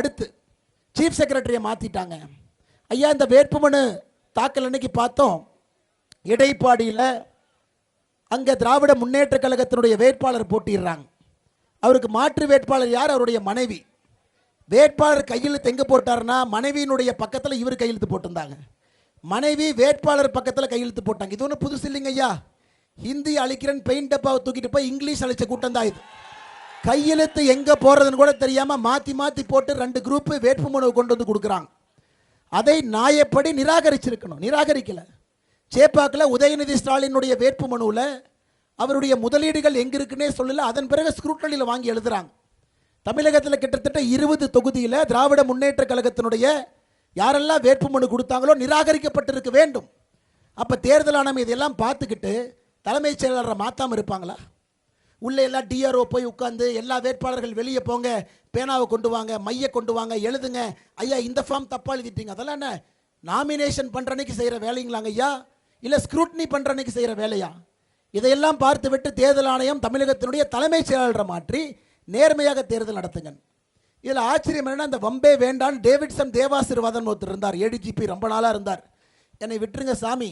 அடுத்து சீஃப் செக்ரட்டரியை மாற்றிட்டாங்க. ஐயா இந்த வேட்புமனு தாக்கல் அன்னைக்கு பார்த்தோம், இடைப்பாடியில் அங்கே திராவிட முன்னேற்ற கழகத்தினுடைய வேட்பாளர் போட்டிடுறாங்க. அவருக்கு மாற்று வேட்பாளர் யார்? அவருடைய மனைவி. வேட்பாளர் கையெழுத்து எங்கே போட்டார்னா மனைவியினுடைய பக்கத்தில் இவர் கையெழுத்து போட்டிருந்தாங்க. மனைவி வேட்பாளர் பக்கத்தில் கையெழுத்து போட்டாங்க. இது ஒன்றும் புதுசு இல்லைங்க ஐயா. ஹிந்தி அழிக்கிறேன் பெயிண்ட் டப்பாவை தூக்கிட்டு போய் இங்கிலீஷ் அழிச்ச கூட்டம் தான் இது. கையெழுத்து எங்கே போகிறதுன்னு கூட தெரியாமல் மாற்றி மாற்றி போட்டு 2 குரூப்பு வேட்புமனுவை கொண்டு வந்து கொடுக்குறாங்க. அதை நியாயப்படி நிராகரிச்சிருக்கணும், நிராகரிக்கலை. சேப்பாக்கில் உதயநிதி ஸ்டாலினுடைய வேட்புமனுவில் அவருடைய முதலீடுகள் எங்கே இருக்குன்னே சொல்லல. அதன் பிறகு ஸ்க்ரூட்டனியில் வாங்கி எழுதுகிறாங்க. தமிழகத்தில் கிட்டத்தட்ட 20 தொகுதியில் திராவிட முன்னேற்ற கழகத்தினுடைய யாரெல்லாம் வேட்புமனு கொடுத்தாங்களோ நிராகரிக்கப்பட்டிருக்க வேண்டும். அப்போ தேர்தல் ஆணையம் இதெல்லாம் பார்த்துக்கிட்டு தலைமைச் செயலாளரை மாற்றாமல் இருப்பாங்களா? உள்ளே எல்லாம் டிஆர்ஓ போய் உட்காந்து எல்லா வேட்பாளர்கள் வெளியே போங்க, பேனாவை கொண்டு வாங்க, மையை கொண்டு வாங்க, எழுதுங்க, ஐயா இந்த ஃபார்ம் தப்பாக எழுதிட்டீங்க, அதெல்லாம் என்ன நாமினேஷன் பண்ணுற அன்னைக்கு செய்கிற வேலைங்களாங்க ஐயா, இல்லை ஸ்க்ரூட்னி பண்ணுற அன்னைக்கு செய்கிற வேலையா? இதையெல்லாம் பார்த்து விட்டு தேர்தல் ஆணையம் தமிழகத்தினுடைய தலைமைச் செயலாளரை மாற்றி நேர்மையாக தேர்தல் நடத்துங்க. இதில் ஆச்சரியம் என்னன்னா, இந்த வம்பே வேண்டான் டேவிட்சன் தேவாசீர்வாதன் ஒருத்தர் இருந்தார், ஏடிஜிபி ரொம்ப நாளாக இருந்தார். என்னை விட்டுருங்க சாமி,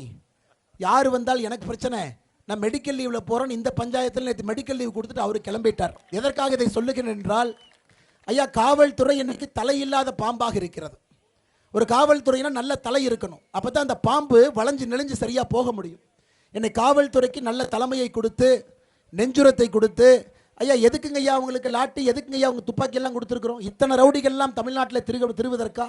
யார் வந்தால் எனக்கு பிரச்சனை, நான் மெடிக்கல் லீவில் போகிறேன், இந்த பஞ்சாயத்தில் நேற்று மெடிக்கல் லீவ் கொடுத்துட்டு அவர் கிளம்பிட்டார். எதற்காக இதை சொல்லுகிறேன் என்றால், ஐயா காவல்துறை இன்னைக்கு தலையில்லாத பாம்பாக இருக்கிறது. ஒரு காவல்துறையினா நல்ல தலை இருக்கணும், அப்போ தான் அந்த பாம்பு வளைஞ்சு நெளிஞ்சு சரியாக போக முடியும். என்னை காவல்துறைக்கு நல்ல தலைமையை கொடுத்து நெஞ்சுரத்தை கொடுத்து, ஐயா எதுக்குங்க ஐயா அவங்களுக்கு லாட்டி, எதுக்குங்க ஐயா அவங்க துப்பாக்கியெல்லாம் கொடுத்துருக்குறோம், இத்தனை ரவுடிகள்லாம் தமிழ்நாட்டில் திருவதற்கா?